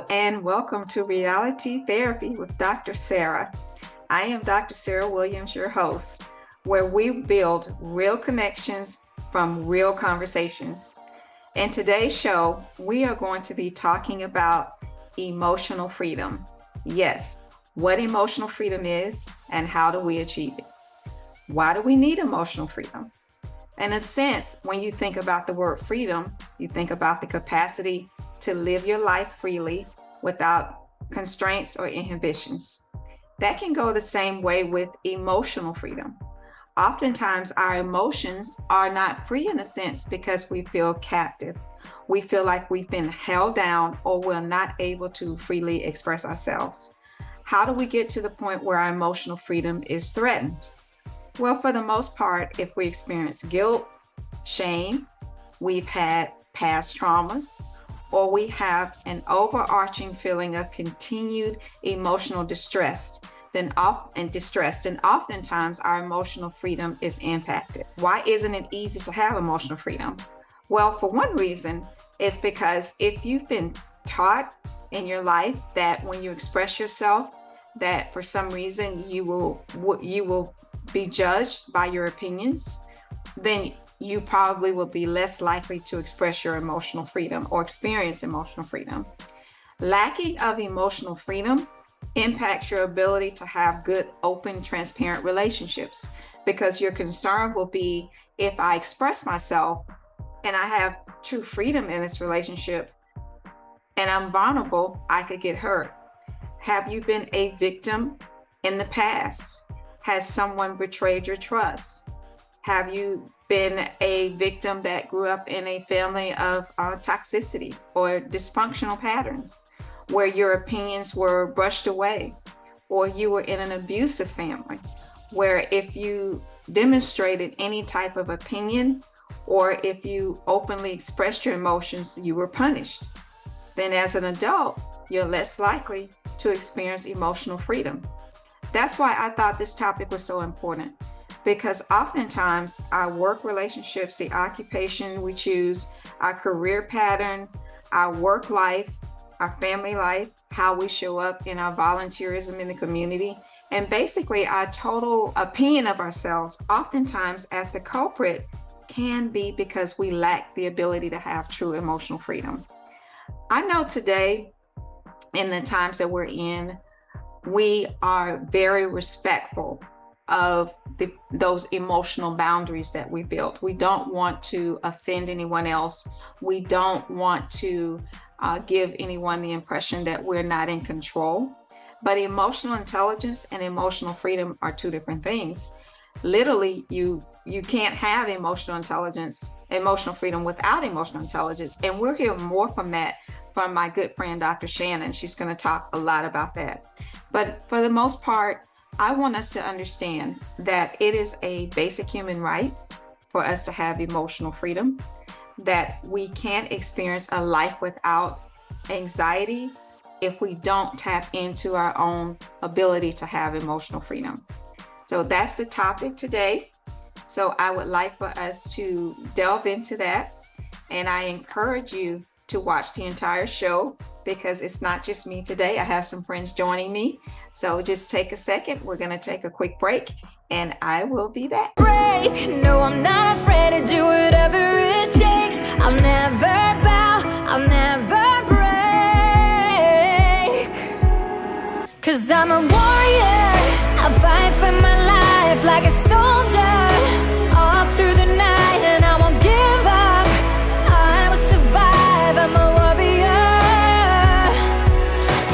and welcome to Reality Therapy with Dr. Sarah. I am Dr. Sarah Williams, your host, where we build real connections from real conversations. In today's show, we are going to be talking about emotional freedom. Yes, what emotional freedom is and how do we achieve it? Why do we need emotional freedom? In a sense, when you think about the word freedom, you think about the capacity to live your life freely without constraints or inhibitions. That can go the same way with emotional freedom. Oftentimes, our emotions are not free in a sense because we feel captive. We feel like we've been held down or we're not able to freely express ourselves. How do we get to the point where our emotional freedom is threatened? Well, for the most part, if we experience guilt, shame, we've had past traumas, or we have an overarching feeling of continued emotional distress, then oftentimes our emotional freedom is impacted. Why isn't it easy to have emotional freedom? Well, for one reason, it's because if you've been taught in your life that when you express yourself, that for some reason you will be judged by your opinions, then you probably will be less likely to express your emotional freedom or experience emotional freedom. Lacking of emotional freedom impacts your ability to have good, open, transparent relationships because your concern will be, if I express myself and I have true freedom in this relationship and I'm vulnerable, I could get hurt. Have you been a victim in the past? Has someone betrayed your trust? Have you been a victim that grew up in a family of toxicity or dysfunctional patterns where your opinions were brushed away? Or you were in an abusive family where if you demonstrated any type of opinion or if you openly expressed your emotions, you were punished? Then as an adult, you're less likely to experience emotional freedom. That's why I thought this topic was so important, because oftentimes our work relationships, the occupation we choose, our career pattern, our work life, our family life, how we show up in our volunteerism in the community, and basically our total opinion of ourselves, oftentimes as the culprit, can be because we lack the ability to have true emotional freedom. I know today, in the times that we're in, we are very respectful of those emotional boundaries that we built. We don't want to offend anyone else. We don't want to give anyone the impression that we're not in control. But emotional intelligence and emotional freedom are two different things. Literally, you can't have emotional freedom without emotional intelligence. And we'll hear more from my good friend, Dr. Shannon. She's going to talk a lot about that. But for the most part, I want us to understand that it is a basic human right for us to have emotional freedom, that we can't experience a life without anxiety if we don't tap into our own ability to have emotional freedom. So that's the topic today. So I would like for us to delve into that. And I encourage you to watch the entire show because it's not just me today. I have some friends joining me. So just take a second. We're going to take a quick break and I will be back. Break. No, I'm not afraid to do whatever it takes. I'll never bow. I'll never break. 'Cause I'm a warrior. I'll fight for my life like a soldier all through the night, and I won't give up. I will survive. I'm a warrior,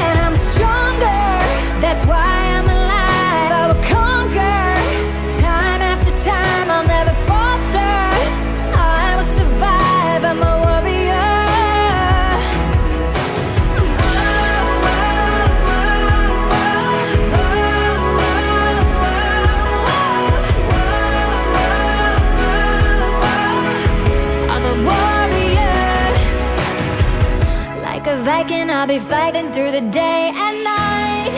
and I'm stronger. That's why I'm alive. I will conquer time after time. I'll never falter. I will survive. I'm a warrior. Viking, I'll be fighting through the day and night.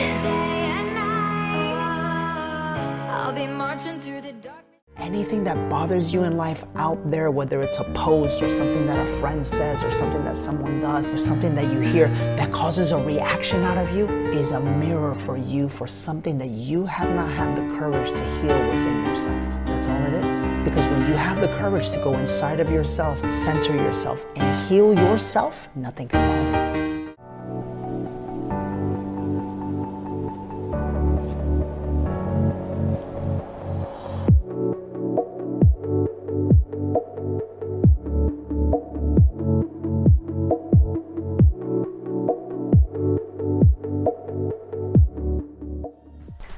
I'll be marching through the darkness. Anything that bothers you in life out there, whether it's a post or something that a friend says or something that someone does or something that you hear that causes a reaction out of you, is a mirror for you for something that you have not had the courage to heal within yourself. That's all it is. Because when you have the courage to go inside of yourself, center yourself, and heal yourself, nothing can bother you.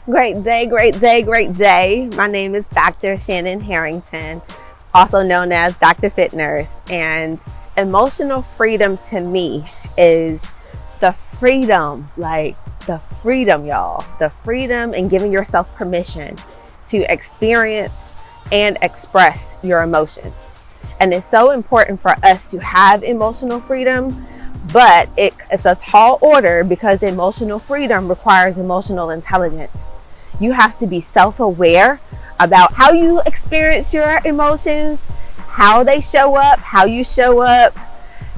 Great day, great day, great day. My name is Dr. Shannon Harrington, also known as Dr. Fit Nurse. And emotional freedom to me is the freedom, y'all. The freedom and giving yourself permission to experience and express your emotions. And it's so important for us to have emotional freedom, but it's a tall order because emotional freedom requires emotional intelligence. You have to be self-aware about how you experience your emotions, how they show up, how you show up,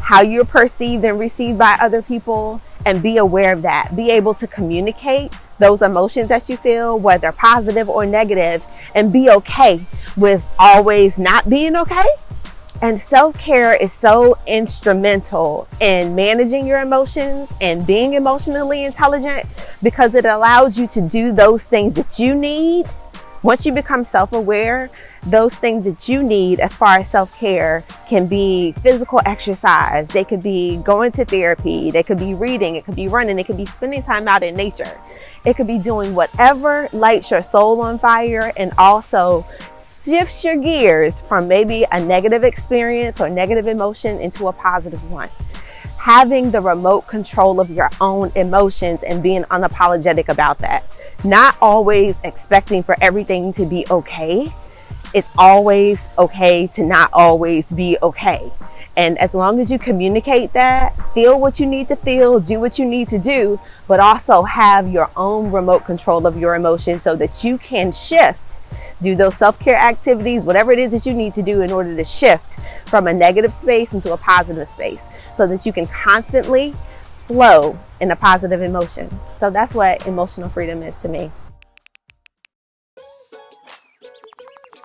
how you're perceived and received by other people, and be aware of that. Be able to communicate those emotions that you feel, whether positive or negative, and be okay with always not being okay. And self-care is so instrumental in managing your emotions and being emotionally intelligent, because it allows you to do those things that you need. Once you become self-aware, those things that you need as far as self-care can be physical exercise. They could be going to therapy. They could be reading. It could be running. It could be spending time out in nature. It could be doing whatever lights your soul on fire and also shifts your gears from maybe a negative experience or negative emotion into a positive one. Having the remote control of your own emotions and being unapologetic about that. Not always expecting for everything to be okay. It's always okay to not always be okay. And as long as you communicate that, feel what you need to feel, do what you need to do, but also have your own remote control of your emotions so that you can shift, do those self-care activities, whatever it is that you need to do in order to shift from a negative space into a positive space so that you can constantly flow in a positive emotion. So that's what emotional freedom is to me.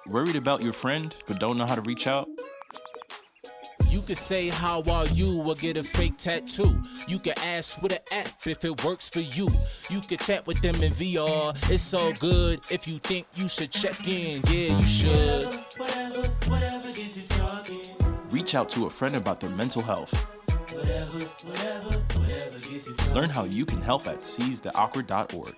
Worried about your friend but don't know how to reach out? You could say how are you or get a fake tattoo. You could ask with an app if it works for you. You could chat with them in VR. It's all good if you think you should check in. Yeah, you should. Whatever gets you talking. Reach out to a friend about their mental health. Whatever gets you talking. Learn how you can help at seizetheawkward.org.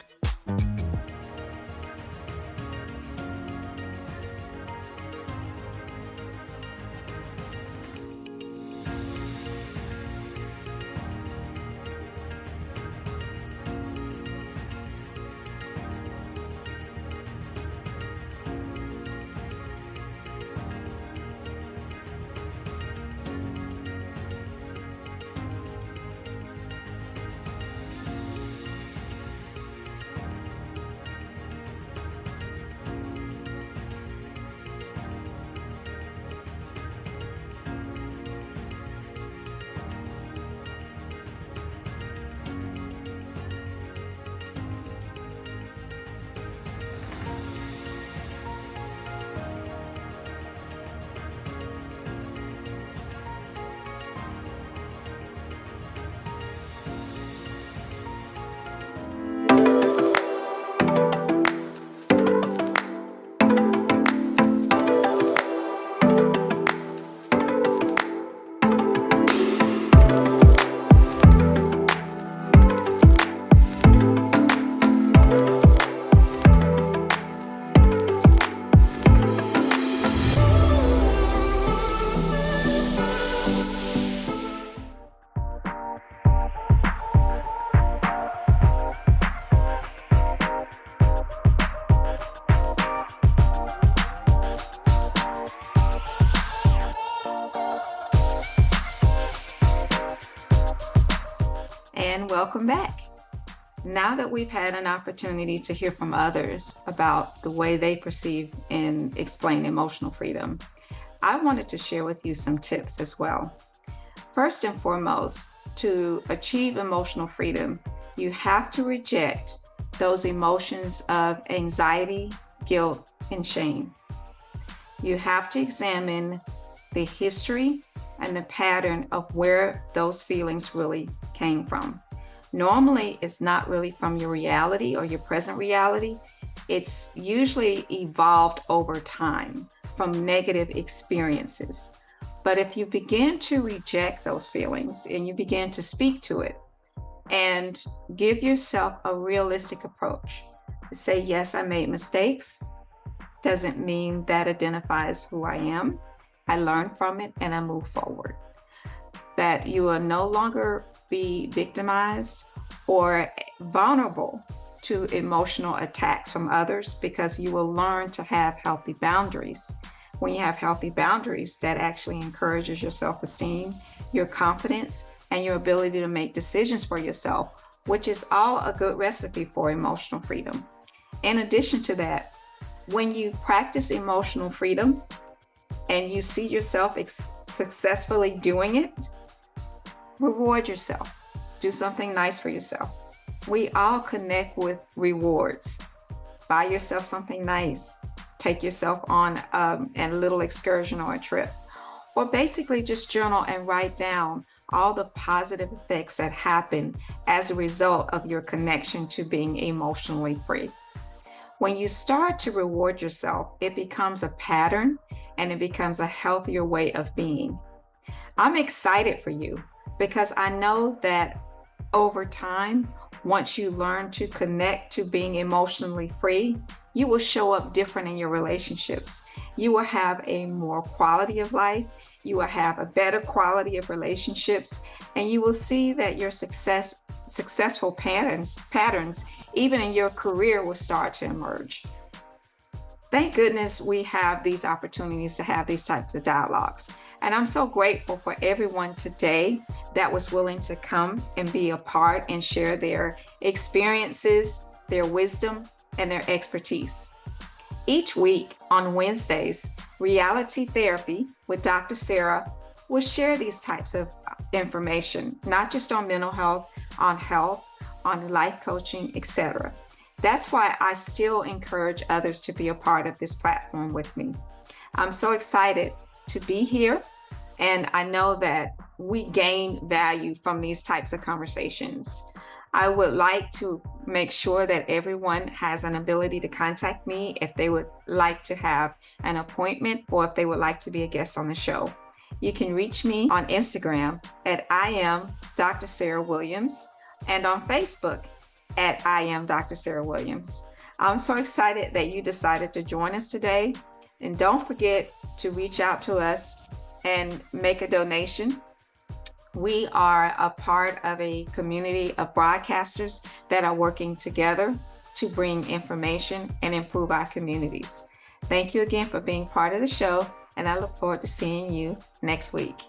And welcome back. Now that we've had an opportunity to hear from others about the way they perceive and explain emotional freedom, I wanted to share with you some tips as well. First and foremost, to achieve emotional freedom, you have to reject those emotions of anxiety, guilt, and shame. You have to examine the history and the pattern of where those feelings really came from. Normally, it's not really from your reality or your present reality. It's usually evolved over time from negative experiences. But if you begin to reject those feelings and you begin to speak to it and give yourself a realistic approach, say, yes, I made mistakes, doesn't mean that identifies who I am. I learn from it and I move forward. That you will no longer be victimized or vulnerable to emotional attacks from others, because you will learn to have healthy boundaries. When you have healthy boundaries, that actually encourages your self-esteem, your confidence, and your ability to make decisions for yourself, which is all a good recipe for emotional freedom. In addition to that, when you practice emotional freedom and you see yourself successfully doing it, reward yourself. Do something nice for yourself. We all connect with rewards. Buy yourself something nice. Take yourself on a little excursion or a trip. Or basically just journal and write down all the positive effects that happen as a result of your connection to being emotionally free. When you start to reward yourself, it becomes a pattern and it becomes a healthier way of being. I'm excited for you because I know that over time, once you learn to connect to being emotionally free, you will show up different in your relationships. You will have a more quality of life. You will have a better quality of relationships, and you will see that your successful patterns, even in your career, will start to emerge. Thank goodness we have these opportunities to have these types of dialogues. And I'm so grateful for everyone today that was willing to come and be a part and share their experiences, their wisdom, and their expertise. Each week on Wednesdays, Reality Therapy with Dr. Sarah will share these types of information, not just on mental health, on life coaching, etc. That's why I still encourage others to be a part of this platform with me. I'm so excited to be here, and I know that we gain value from these types of conversations. I would like to make sure that everyone has an ability to contact me if they would like to have an appointment or if they would like to be a guest on the show. You can reach me on Instagram at I am Dr. Sarah Williams and on Facebook at I am Dr. Sarah Williams. I'm so excited that you decided to join us today. And don't forget to reach out to us and make a donation. We are a part of a community of broadcasters that are working together to bring information and improve our communities. Thank you again for being part of the show, and I look forward to seeing you next week.